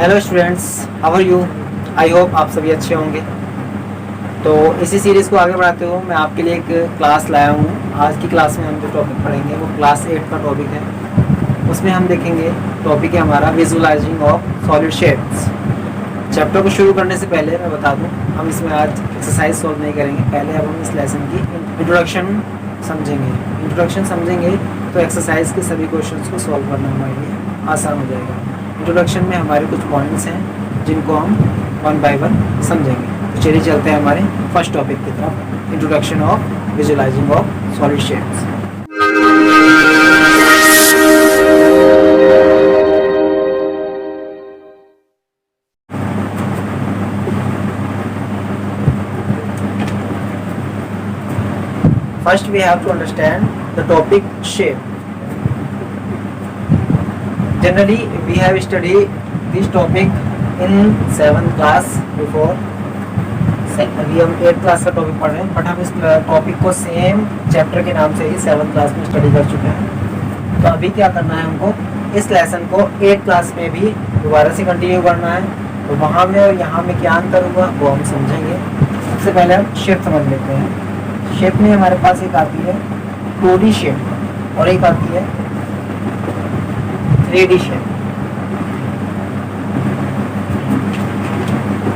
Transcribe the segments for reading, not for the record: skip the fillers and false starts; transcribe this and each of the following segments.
Hello students, how are you. I hope आप सभी अच्छे होंगे। तो इसी सीरीज़ को आगे बढ़ाते हुए मैं आपके लिए एक क्लास लाया हूँ। आज की क्लास में हम जो टॉपिक पढ़ेंगे वो क्लास 8 का टॉपिक है। उसमें हम देखेंगे टॉपिक है हमारा visualising of solid shapes. Chapter को शुरू करने से पहले मैं बता दूँ, हम इसमें आज एक्सरसाइज सॉल्व नहीं करेंगे। पहले अब हम इस लेसन की इंट्रोडक्शन समझेंगे तो एक्सरसाइज के सभी क्वेश्चंस को सॉल्व करना हमारे लिए आसान हो जाएगा। इंट्रोडक्शन में हमारे कुछ पॉइंट्स हैं जिनको हम वन बाय वन समझेंगे। तो चलिए चलते हैं हमारे फर्स्ट टॉपिक की तरफ, introduction of visualising of solid shapes. First we have to understand the topic shape. Generally we have studied this topic in 7th class before. अभी हम 8th क्लास का टॉपिक पढ़ रहे हैं, बट हम इस टॉपिक को सेम चैप्टर के नाम से ही 7th क्लास में स्टडी कर चुके हैं। तो अभी क्या करना है, हमको इस लेसन को 8th क्लास में भी दोबारा से कंटिन्यू करना है। तो वहाँ में और यहाँ में क्या अंतर हुआ वो हम समझेंगे। सबसे पहले हम शेप समझ लेते हैं। शेप में हमारे पास एक आती है 2D शेप और एक आती है 3D shape.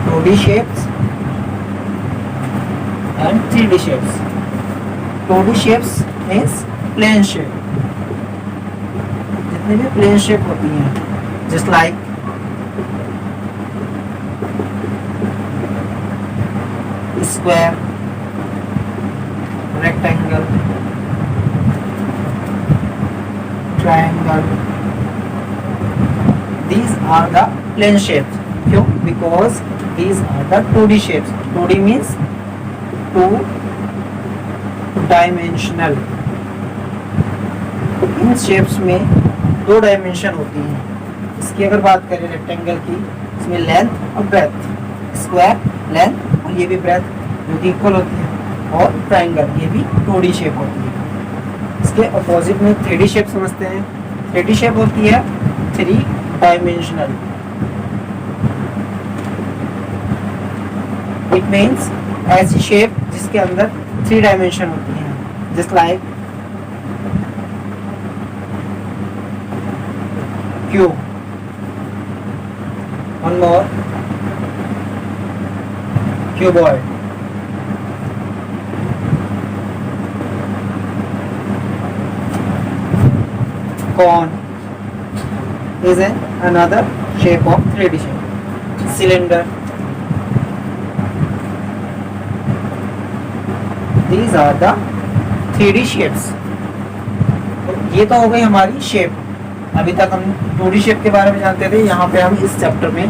2D shapes and 3D shapes. 2D shapes means plane shape, जितने भी प्लेन शेप होती हैं, just like square, rectangle, triangle, these are the plane shapes. क्यों? Because these are the 2D shapes. 2D means two dimensional. In shapes में 2 dimension होती हैं। इसकी अगर बात करें रेक्टेंगल की, इसमें लेंथ और ब्रेथ, स्क्वायर लेंथ और ये भी ब्रेथ जो कि इक्वल होती है, और ट्राइंगल ये भी 2D शेप होती है। इसके अपोजिट में 3D शेप समझते हैं। 3D शेप होती है 3 डायमेंशनल। इट मीन्स ऐसी शेप जिसके अंदर 3 डायमेंशन होती हैं, just like cube, one more cuboid, cone is another shape of 3D shape. Cylinder. These are the 3D shapes. तो ये तो हो गई हमारी शेप। अभी तक हम 2D शेप के बारे में जानते थे। यहाँ पे हम इस चैप्टर में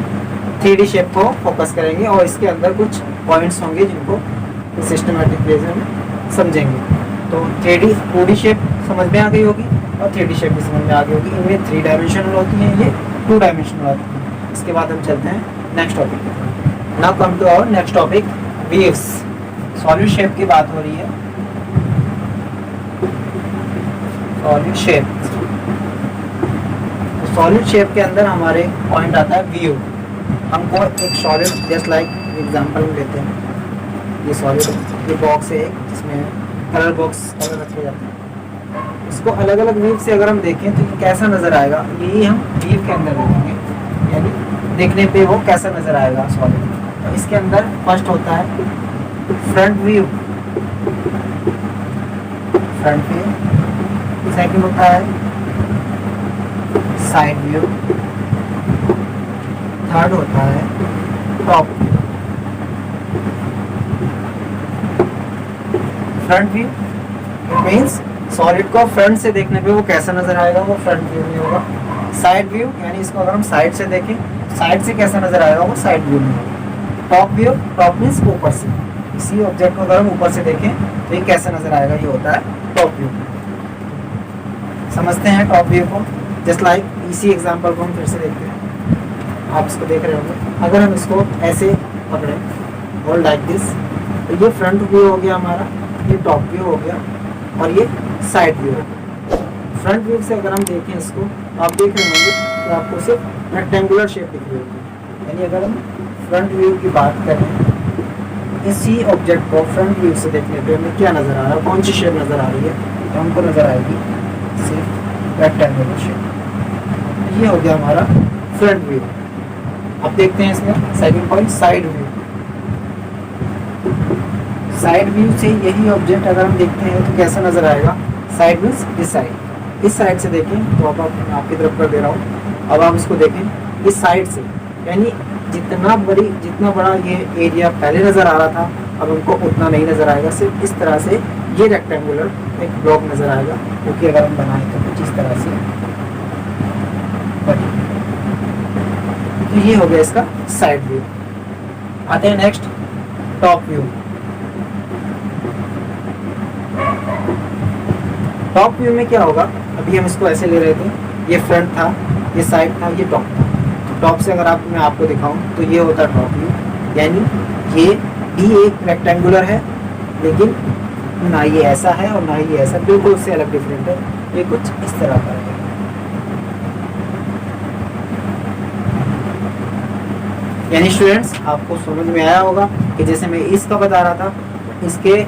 3D शेप को फोकस करेंगे और इसके अंदर कुछ पॉइंट्स होंगे जिनको सिस्टमेटिक वे में समझेंगे। तो 2D शेप समझ में आ गई होगी और 3D शेप भी समझ में आ गई होगी। इनमें 3 डायमेंशनल होती हैं, ये 2 डायमेंशनल होती हैं। इसके बाद हम चलते हैं next topic. Now come to our next topic, waves. Solid shape की बात हो रही है। सॉलिड शेप, सॉलिड शेप के अंदर हमारे पॉइंट आता है व्यू। हमको एक सॉलिड जस्ट लाइक एग्जांपल लेते हैं। ये सॉलिड ये बॉक्स है जिसमें कलर बॉक्स कलर रखे जाते हैं। इसको अलग अलग व्यू से अगर हम देखें तो ये कैसा नज़र आएगा, यही हम व्यू के अंदर देखेंगे, यानी देखने पे वो कैसा नज़र आएगा सॉलिड। तो इसके अंदर फर्स्ट होता है front view, front view. Second होता है साइड व्यू। थर्ड होता है top view. Front view it means solid को फ्रंट से देखने पे वो कैसा नजर आएगा, वो फ्रंट व्यू में होगा। साइड व्यू यानी इसको अगर हम साइड से देखें, साइड से कैसा नजर आएगा, वो साइड व्यू में होगा। टॉप व्यू, टॉप मीन्स ऊपर से, इसी ऑब्जेक्ट को अगर हम ऊपर से देखें तो ये कैसा नजर आएगा, ये होता है टॉप व्यू। समझते हैं टॉप व्यू को। जस्ट लाइक इसी एग्जाम्पल को हम फिर से देखते हैं। आप इसको देख रहे होंगे। अगर हम इसको ऐसे पकड़ें और लाइक दिस, तो ये फ्रंट व्यू हो गया हमारा, ये टॉप व्यू हो गया और ये साइड व्यू है। फ्रंट व्यू से अगर हम देखें इसको, आप देख रहे होंगे तो आपको सिर्फ रेक्टेंगुलर शेप दिख रही होगी। यानी अगर हम फ्रंट व्यू की बात करें, इसी ऑब्जेक्ट को फ्रंट व्यू से देखने पे हमें क्या नज़र आ रहा है, कौन सी शेप नज़र आ रही है, तो हमको नज़र आएगी सिर्फ रेक्टेंगुलर शेप। ये हो गया हमारा फ्रंट व्यू। अब देखते हैं इसमें second point, side view. Side view से यही ऑब्जेक्ट अगर हम देखते हैं तो कैसा नज़र आएगा, साइड मीन्स इस साइड से देखें तो अब मैं आपकी तरफ कर दे रहा हूँ। अब आप इसको देखें इस साइड से, यानी जितना बड़ा ये एरिया पहले नज़र आ रहा था, अब हमको उतना नहीं नज़र आएगा। सिर्फ इस तरह से ये रेक्टेंगुलर एक ब्लॉक नज़र आएगा, क्योंकि अगर हम बनाएं तो कुछ इस तरह से बने। तो ये हो गया इसका साइड व्यू। आते हैं next, top view. Top view में क्या होगा, अभी हम इसको ऐसे ले रहे थे, ये फ्रंट था, ये साइड था, ये टॉप था। टॉप से अगर मैं आपको दिखाऊं तो ये होता है टॉप व्यू, यानी ये भी एक रेक्टेंगुलर है, लेकिन ना ये ऐसा है और ना ये ऐसा, बिल्कुल उससे अलग डिफरेंट है। ये कुछ इस तरह का है। यानी स्टूडेंट्स आपको समझ में आया होगा कि जैसे मैं इसका बता रहा था, इसके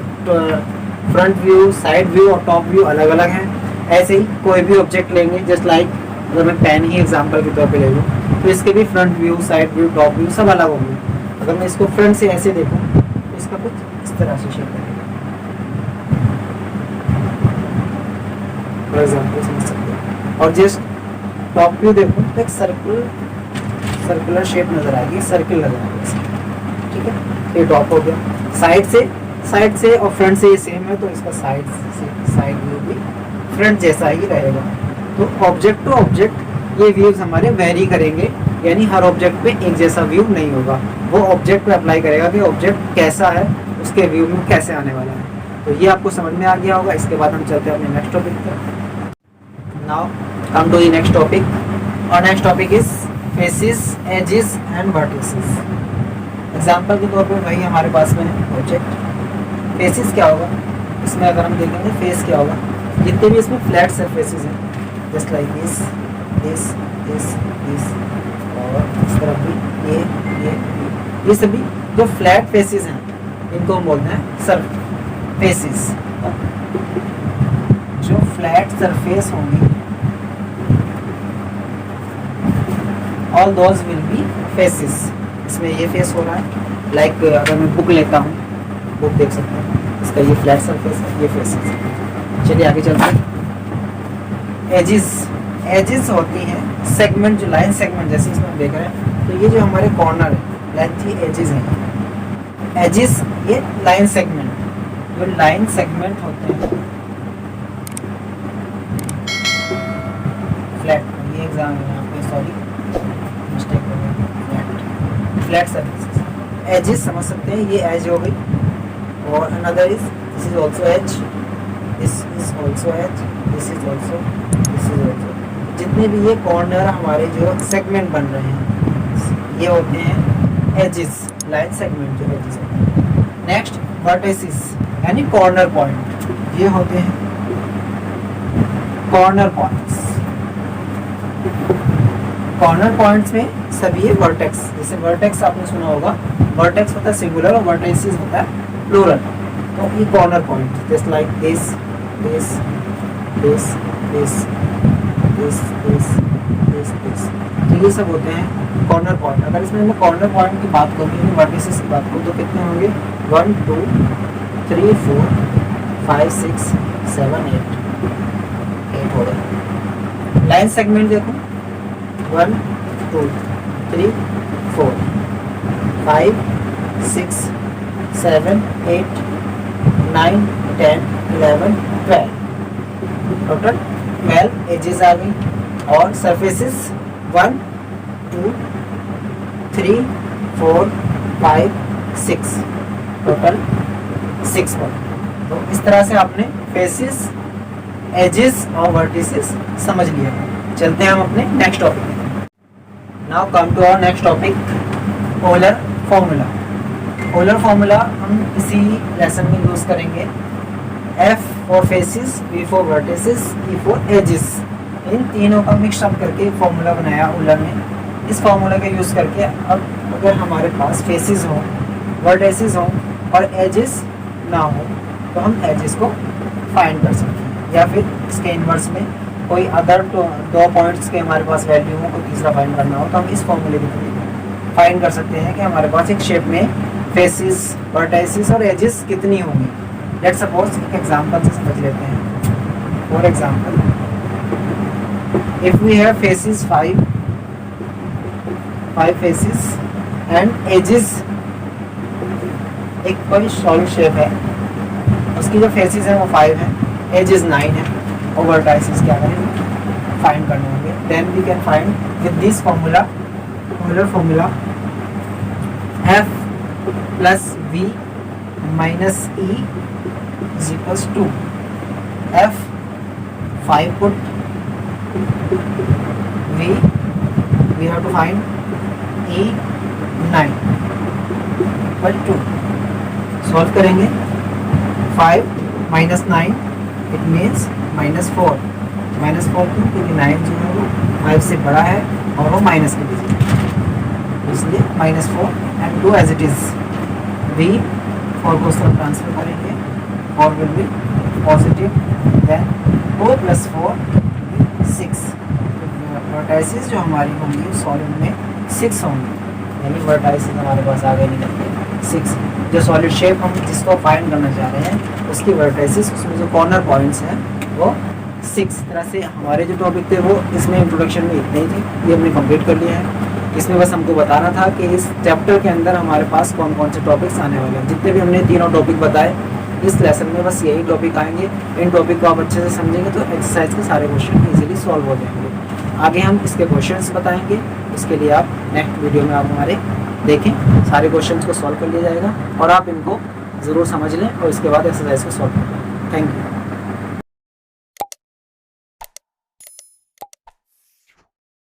फ्रंट व्यू, साइड व्यू और टॉप व्यू अलग अलग हैं। ऐसे ही कोई भी ऑब्जेक्ट लेंगे, जस्ट लाइक अगर मैं पेन ही एग्जांपल के तौर पे ले लूँ, तो इसके भी front view, side view, top view सब अलग होंगे। अगर मैं इसको फ्रंट से ऐसे देखूँ तो इसका कुछ इस तरह से शेप रहेगा, फॉर एग्जाम्पल समझ सकते हैं। और जस्ट टॉप व्यू देखूँ तो एक सर्कुलर शेप नज़र आएगी, सर्किल नज़र आएगी, ठीक है। ये टॉप हो गया। साइड से और फ्रंट से ये सेम है, तो इसका साइड व्यू भी फ्रंट जैसा ही रहेगा। तो ऑब्जेक्ट टू ऑब्जेक्ट ये व्यूज हमारे वेरी करेंगे, यानी हर ऑब्जेक्ट पे एक जैसा व्यू नहीं होगा। वो ऑब्जेक्ट पे अप्लाई करेगा कि ऑब्जेक्ट कैसा है, उसके व्यू में कैसे आने वाला है। तो ये आपको समझ में आ गया होगा। इसके बाद हम चलते हैं अपने नेक्स्ट टॉपिक पर। Now come to the next topic, और next topic is faces, edges and vertices. Example के तौर पर वही हमारे पास में है ऑब्जेक्ट। फेसेस क्या होगा, इसमें अगर हम देखेंगे फेस क्या होगा, जितने भी इसमें फ्लैट सरफेसेस हैं, जस्ट लाइक दिस, और इस तरफ भी ये सभी जो फ्लैट फेसेस हैं, इनको हम बोलते हैं सरफेसेस। जो फ्लैट सरफेस होंगी, all those will be faces. इसमें ये फेस हो रहा है, लाइक अगर मैं बुक लेता हूँ, बुक देख सकते हैं, इसका ये फ्लैट सरफेस है, ये फेसेस है। चलिए आगे चलते हैं। एजेस होती हैं सेगमेंट, जो लाइन सेगमेंट जैसे इसमें हम देख रहे हैं, तो ये जो हमारे कॉर्नर है, लेंथ एजेस हैं। एजेस ये लाइन सेगमेंट, जो लाइन सेगमेंट होते हैं फ्लैट, ये एग्जाम है यहाँ पे, सॉरी मिस्टेक हो गई, फ्लैट सरफेसेस। एजेस समझ सकते हैं, ये एज हो गई, और another is this is also edge, this is also edge, this is also, जितने भी ये कॉर्नर हमारे जो सेगमेंट बन रहे हैं, ये होते हैं एजेस, लाइन सेगमेंट जो एजेस हैं। नेक्स्ट वर्टिसेस, यानी कॉर्नर पॉइंट, ये होते हैं कॉर्नर पॉइंट्स। कॉर्नर पॉइंट्स में सभी वर्टेक्स, जैसे वर्टेक्स आपने सुना होगा, वर्टेक्स होता है सिंगुलर और वर्टिसेस होता है प्लूरल। तो ये corner point just like this, तो ये सब होते हैं कॉर्नर पॉइंट। अगर इसमें मैं कॉर्नर पॉइंट की बात करूँ, वर्टिसेस की बात करूँ, तो कितने होंगे, 1 2 3 4 5 6 7 8 हो गए। लाइन सेगमेंट देखो, 1 2 3 4 5 6 7 8 9 10 11 12, टोटल 12 एजेस आ गई। और सरफेसेस 1 2 3 4 5 6, टोटल 6 पर। तो इस तरह से आपने फेसेस, एजेस और वर्टिसेस समझ लिया। चलते हैं हम अपने नेक्स्ट टॉपिक में। Now come to our next topic, polar formula. Polar formula हम इसी लेसन में यूज करेंगे। F for faces, V for vertices, E for edges. इन तीनों का मिक्स अप करके फॉर्मूला बनाया ओलर ने। इस फॉर्मूला का यूज़ करके अब अगर हमारे पास फेसेस हों, वर्टेसिस हों और एजेस ना हो तो हम एजेस को फाइंड कर सकते हैं, या फिर इसके इन्वर्स में कोई अदर दो पॉइंट्स के हमारे पास वैल्यू हो, कोई तीसरा फाइंड करना हो तो हम इस फॉर्मूले के थ्रू फाइंड कर सकते हैं कि हमारे पास एक शेप में फेसेस, वर्टेसिस और एजेस कितनी होंगी। लेट्स सपोज एक एग्जांपल से समझ लेते हैं। For example, if we have faces 5 faces and edges, एक कोई सॉलिड शेप है, उसकी जो फेसेस है वो 5 है, एजेस 9 है और वर्टाइसिस क्या करें फाइंड करने होंगे। Then we can find with this formula, formula f plus v minus e is equals to f 5 put v, we have to find e 9 equal to, solve करेंगे 5 माइनस 9 इट मीन्स -4, -4 क्यों, क्योंकि 9 जो है वो 5 से बड़ा है और वो माइनस की डिजिट है, इसलिए -4 and do as it is. v 4 को सब ट्रांसफर करेंगे, 4 will be positive, then 4 + 4 6, vertices जो हमारी होंगी सॉलिड में 6 होंगी, यानी वर्टाइसिस हमारे पास आगे निकल के 6। जो सॉलिड शेप हम जिसको फाइंड करना चाह रहे हैं उसकी वर्टाइसिस, उसमें जो कॉर्नर पॉइंट्स हैं वो 6। तरह से हमारे जो टॉपिक थे वो इसमें इंट्रोडक्शन में इतने ही थे, ये हमने कंप्लीट कर लिया है। इसमें बस हमको बताना था कि इस चैप्टर के अंदर हमारे पास कौन कौन से टॉपिक्स आने वाले हैं। जितने भी हमने तीनों टॉपिक बताए इस लेसन में बस यही टॉपिक आएंगे। इन टॉपिक को आप अच्छे से समझेंगे तो एक्सरसाइज के सारे क्वेश्चन इजीली सॉल्व हो जाएंगे। आगे हम इसके क्वेश्चंस बताएंगे, इसके लिए आप नेक्स्ट वीडियो में आप हमारे देखें, सारे क्वेश्चंस को सॉल्व कर लिया जाएगा और आप इनको ज़रूर समझ लें और इसके बाद एक्सरसाइज को सॉल्व करें। Thank you.